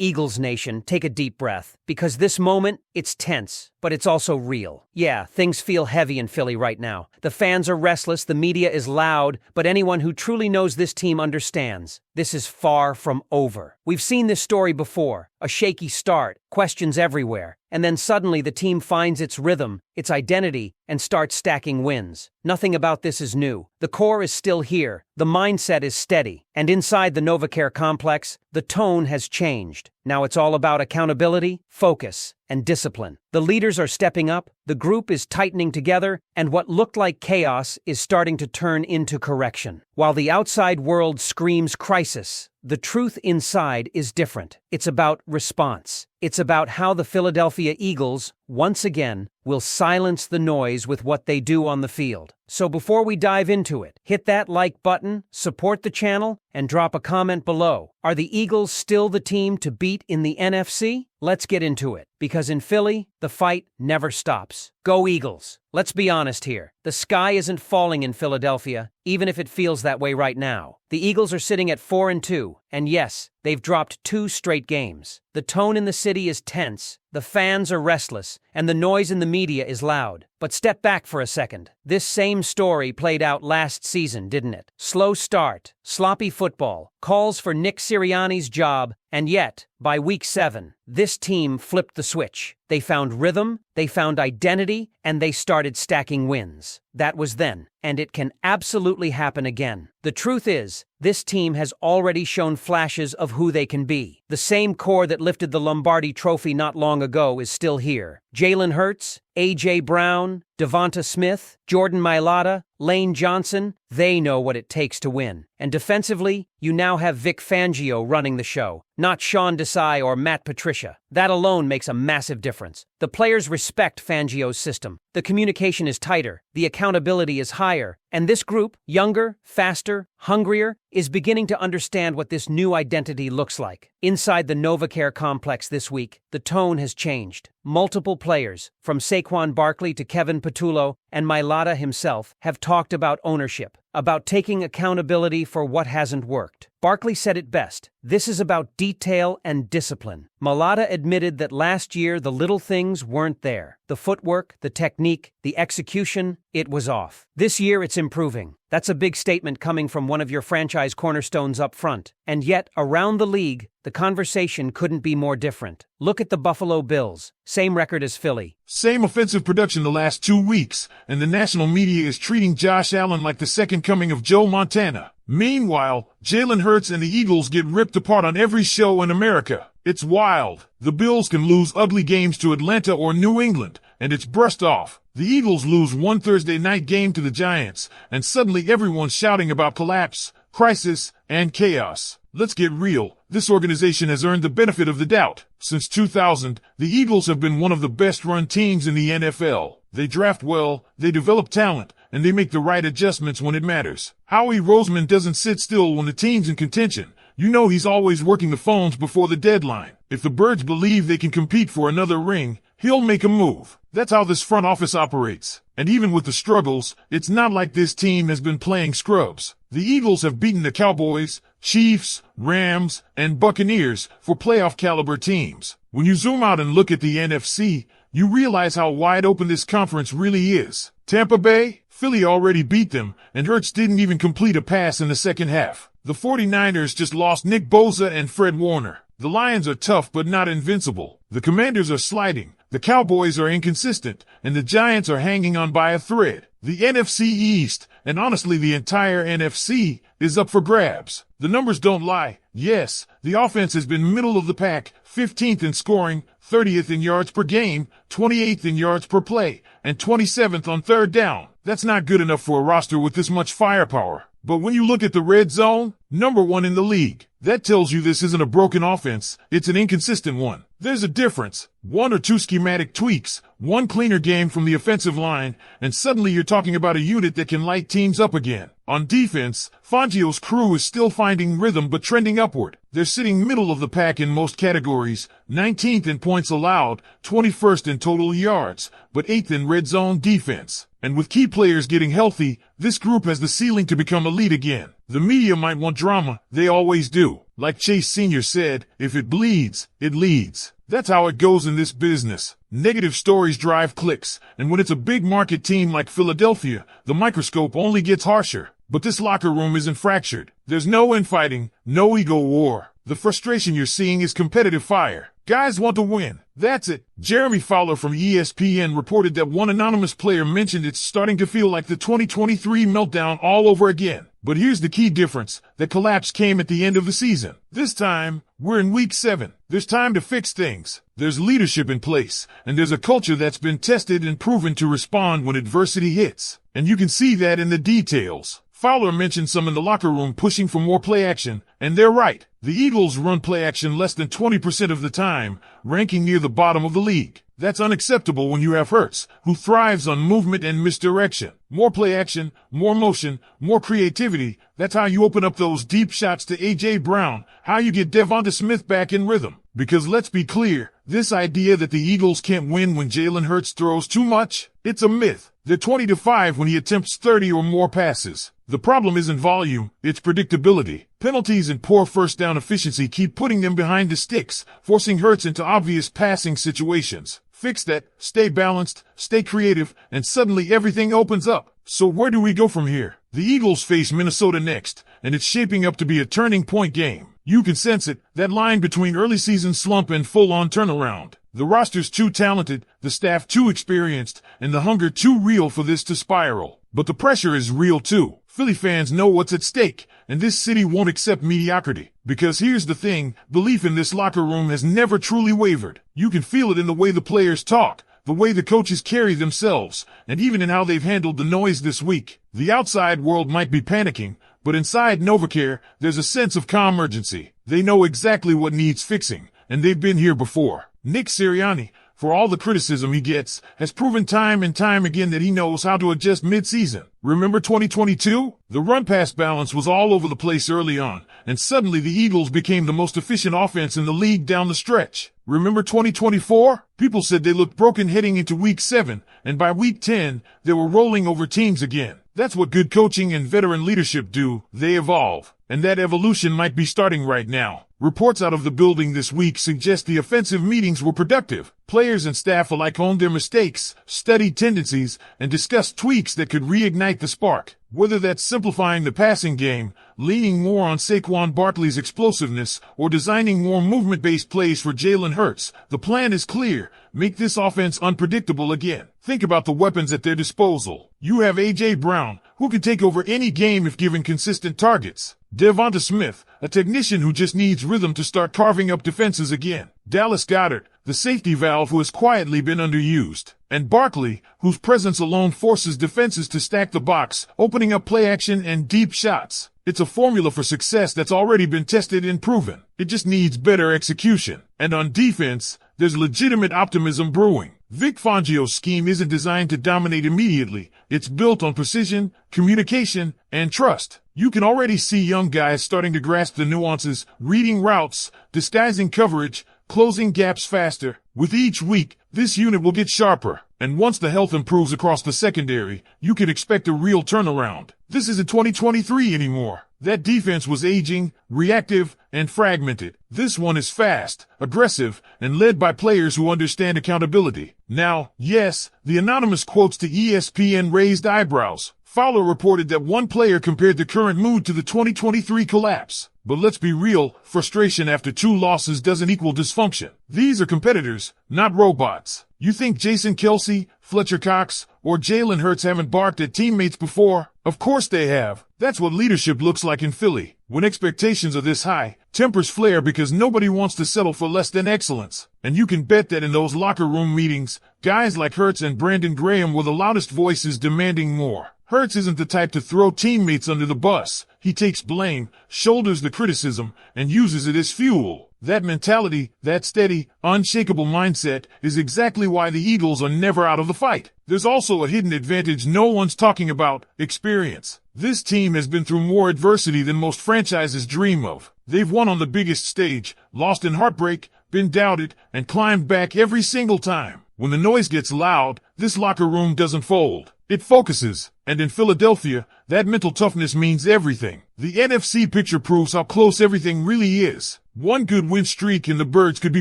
Eagles Nation, take a deep breath, because this moment, it's tense, but it's also real. Yeah, things feel heavy in Philly right now. The fans are restless, the media is loud, but anyone who truly knows this team understands. This is far from over. We've seen this story before. A shaky start, questions everywhere, and then suddenly the team finds its rhythm, its identity, and starts stacking wins. Nothing about this is new. The core is still here, the mindset is steady, and inside the NovaCare complex, the tone has changed. Now it's all about accountability, focus, and discipline. The leaders are stepping up, the group is tightening together, and what looked like chaos is starting to turn into correction. While the outside world screams crisis, the truth inside is different. It's about response. It's about how the Philadelphia Eagles, once again, will silence the noise with what they do on the field. So before we dive into it, hit that like button, support the channel, and drop a comment below. Are the Eagles still the team to beat in the NFC? Let's get into it, because in Philly, the fight never stops. Go Eagles! Let's be honest here. The sky isn't falling in Philadelphia, even if it feels that way right now. The Eagles are sitting at 4-2, and yes, they've dropped 2 straight games. The tone in the city is tense, the fans are restless, and the noise in the media is loud. But step back for a second. This same story played out last season, didn't it? Slow start, sloppy football, calls for Nick Sirianni's job, and yet, by week 7, this team flipped the switch. They found rhythm, they found identity, and they started stacking wins. That was then, and it can absolutely happen again. The truth is, this team has already shown flashes of who they can be. The same core that lifted the Lombardi Trophy not long ago is still here. Jalen Hurts, A.J. Brown, DeVonta Smith, Jordan Mailata, Lane Johnson, they know what it takes to win. And defensively, you now have Vic Fangio running the show, not Sean Desai or Matt Patricia. That alone makes a massive difference. The players respect Fangio's system. The communication is tighter, the accountability is higher, and this group, younger, faster, hungrier, is beginning to understand what this new identity looks like. Inside the NovaCare complex this week, the tone has changed. Multiple players, from Saquon Barkley to Kevin Patullo and Mailata himself, have talked about ownership, about taking accountability for what hasn't worked. Barkley said it best. This is about detail and discipline. Mailata admitted that last year the little things weren't there. The footwork, the technique, the execution, it was off. This year it's improving. That's a big statement coming from one of your franchise cornerstones up front. And yet, around the league, the conversation couldn't be more different. Look at the Buffalo Bills. Same record as Philly. Same offensive production the last 2 weeks, and the national media is treating Josh Allen like the second coming of Joe Montana. Meanwhile, Jalen Hurts and the Eagles get ripped apart on every show in America. It's wild. The Bills can lose ugly games to Atlanta or New England, and it's brushed off. The Eagles lose one Thursday night game to the Giants, and suddenly everyone's shouting about collapse, crisis, and chaos. Let's get real. This organization has earned the benefit of the doubt. Since 2000, the Eagles have been one of the best-run teams in the NFL. They draft well, they develop talent, and they make the right adjustments when it matters. Howie Roseman doesn't sit still when the team's in contention. You know he's always working the phones before the deadline. If the Birds believe they can compete for another ring, he'll make a move. That's how this front office operates. And even with the struggles, it's not like this team has been playing scrubs. The Eagles have beaten the Cowboys, Chiefs, Rams, and Buccaneers for playoff-caliber teams. When you zoom out and look at the NFC, you realize how wide open this conference really is. Tampa Bay, Philly already beat them, and Hurts didn't even complete a pass in the second half. The 49ers just lost Nick Bosa and Fred Warner. The Lions are tough but not invincible. The Commanders are sliding. The Cowboys are inconsistent, and the Giants are hanging on by a thread. The NFC East, and honestly the entire NFC, is up for grabs. The numbers don't lie. Yes, the offense has been middle of the pack, 15th in scoring, 30th in yards per game, 28th in yards per play, and 27th on third down. That's not good enough for a roster with this much firepower. But when you look at the red zone, number 1 in the league. That tells you this isn't a broken offense, it's an inconsistent one. There's a difference. 1 or 2 schematic tweaks, 1 cleaner game from the offensive line, and suddenly you're talking about a unit that can light teams up again. On defense, Fangio's crew is still finding rhythm but trending upward. They're sitting middle of the pack in most categories, 19th in points allowed, 21st in total yards, but 8th in red zone defense. And with key players getting healthy, this group has the ceiling to become elite again. The media might want drama, they always do. Like Chase Sr. said, if it bleeds, it leads. That's how it goes in this business. Negative stories drive clicks, and when it's a big market team like Philadelphia, the microscope only gets harsher. But this locker room isn't fractured. There's no infighting, no ego war. The frustration you're seeing is competitive fire. Guys want to win. That's it. Jeremy Fowler from ESPN reported that one anonymous player mentioned it's starting to feel like the 2023 meltdown all over again. But here's the key difference. The collapse came at the end of the season. This time, we're in week 7. There's time to fix things. There's leadership in place, and there's a culture that's been tested and proven to respond when adversity hits. And you can see that in the details. Fowler mentioned some in the locker room pushing for more play action, and they're right. The Eagles run play action less than 20% of the time, ranking near the bottom of the league. That's unacceptable when you have Hurts, who thrives on movement and misdirection. More play action, more motion, more creativity. That's how you open up those deep shots to A.J. Brown, how you get DeVonta Smith back in rhythm. Because let's be clear, this idea that the Eagles can't win when Jalen Hurts throws too much, it's a myth. They're 20-5 when he attempts 30 or more passes. The problem isn't volume, it's predictability. Penalties and poor first down efficiency keep putting them behind the sticks, forcing Hurts into obvious passing situations. Fix that, stay balanced, stay creative, and suddenly everything opens up. So where do we go from here? The Eagles face Minnesota next, and it's shaping up to be a turning point game. You can sense it, that line between early season slump and full-on turnaround. The roster's too talented, the staff too experienced, and the hunger too real for this to spiral. But the pressure is real too. Philly fans know what's at stake, and this city won't accept mediocrity. Because here's the thing, belief in this locker room has never truly wavered. You can feel it in the way the players talk, the way the coaches carry themselves, and even in how they've handled the noise this week. The outside world might be panicking, but inside NovaCare, there's a sense of calm urgency. They know exactly what needs fixing, and they've been here before. Nick Sirianni, for all the criticism he gets, has proven time and time again that he knows how to adjust mid-season. Remember 2022? The run-pass balance was all over the place early on, and suddenly the Eagles became the most efficient offense in the league down the stretch. Remember 2024? People said they looked broken heading into week 7, and by week 10, they were rolling over teams again. That's what good coaching and veteran leadership do. They evolve. And that evolution might be starting right now. Reports out of the building this week suggest the offensive meetings were productive. Players and staff alike owned their mistakes, studied tendencies, and discussed tweaks that could reignite the spark. Whether that's simplifying the passing game, leaning more on Saquon Barkley's explosiveness, or designing more movement-based plays for Jalen Hurts, the plan is clear. Make this offense unpredictable again. Think about the weapons at their disposal. You have A.J. Brown, who can take over any game if given consistent targets. DeVonta Smith, a technician who just needs rhythm to start carving up defenses again. Dallas Goedert, the safety valve who has quietly been underused. And Barkley, whose presence alone forces defenses to stack the box, opening up play action and deep shots. It's a formula for success that's already been tested and proven. It just needs better execution. And on defense, there's legitimate optimism brewing. Vic Fangio's scheme isn't designed to dominate immediately. It's built on precision, communication, and trust. You can already see young guys starting to grasp the nuances, reading routes, disguising coverage, closing gaps faster. With each week, this unit will get sharper. And once the health improves across the secondary, you can expect a real turnaround. This isn't 2023 anymore. That defense was aging, reactive, and fragmented. This one is fast, aggressive, and led by players who understand accountability. Now, yes, the anonymous quotes to ESPN raised eyebrows. Fowler reported that one player compared the current mood to the 2023 collapse. But let's be real, frustration after 2 losses doesn't equal dysfunction. These are competitors, not robots. You think Jason Kelce, Fletcher Cox, or Jalen Hurts haven't barked at teammates before? Of course they have. That's what leadership looks like in Philly. When expectations are this high, tempers flare because nobody wants to settle for less than excellence. And you can bet that in those locker room meetings, guys like Hurts and Brandon Graham were the loudest voices demanding more. Hurts isn't the type to throw teammates under the bus. He takes blame, shoulders the criticism, and uses it as fuel. That mentality, that steady, unshakable mindset, is exactly why the Eagles are never out of the fight. There's also a hidden advantage no one's talking about: experience. This team has been through more adversity than most franchises dream of. They've won on the biggest stage, lost in heartbreak, been doubted, and climbed back every single time. When the noise gets loud, this locker room doesn't fold. It focuses, and in Philadelphia, that mental toughness means everything. The NFC picture proves how close everything really is. One good win streak and the Birds could be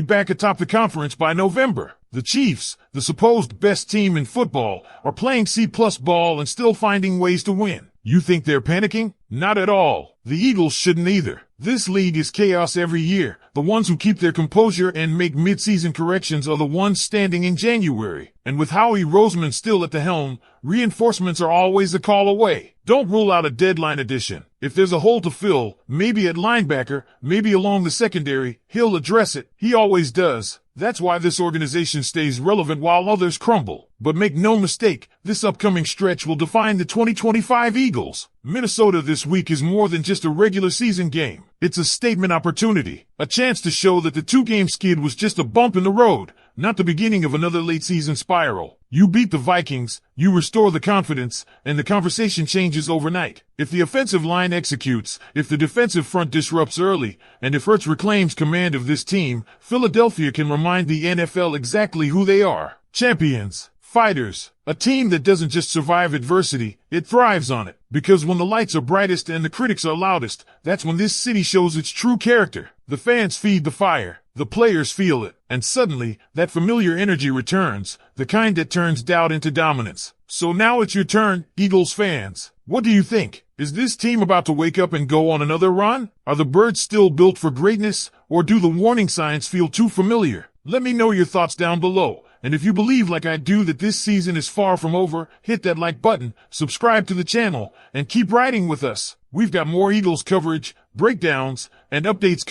back atop the conference by November. The Chiefs, the supposed best team in football, are playing C-plus ball and still finding ways to win. You think they're panicking? Not at all. The Eagles shouldn't either. This league is chaos every year. The ones who keep their composure and make mid-season corrections are the ones standing in January. And with Howie Roseman still at the helm, reinforcements are always a call away. Don't rule out a deadline edition. If there's a hole to fill, maybe at linebacker, maybe along the secondary, he'll address it. He always does. That's why this organization stays relevant while others crumble. But make no mistake, this upcoming stretch will define the 2025 Eagles. Minnesota this week is more than just a regular season game. It's a statement opportunity, a chance to show that the two-game skid was just a bump in the road, not the beginning of another late-season spiral. You beat the Vikings, you restore the confidence, and the conversation changes overnight. If the offensive line executes, if the defensive front disrupts early, and if Hurts reclaims command of this team, Philadelphia can remind the NFL exactly who they are. Champions. Fighters. A team that doesn't just survive adversity, it thrives on it. Because when the lights are brightest and the critics are loudest, that's when this city shows its true character. The fans feed the fire. The players feel it. And suddenly, that familiar energy returns, the kind that turns doubt into dominance. So now it's your turn, Eagles fans. What do you think? Is this team about to wake up and go on another run? Are the Birds still built for greatness? Or do the warning signs feel too familiar? Let me know your thoughts down below. And if you believe like I do that this season is far from over, hit that like button, subscribe to the channel, and keep riding with us. We've got more Eagles coverage, breakdowns, and updates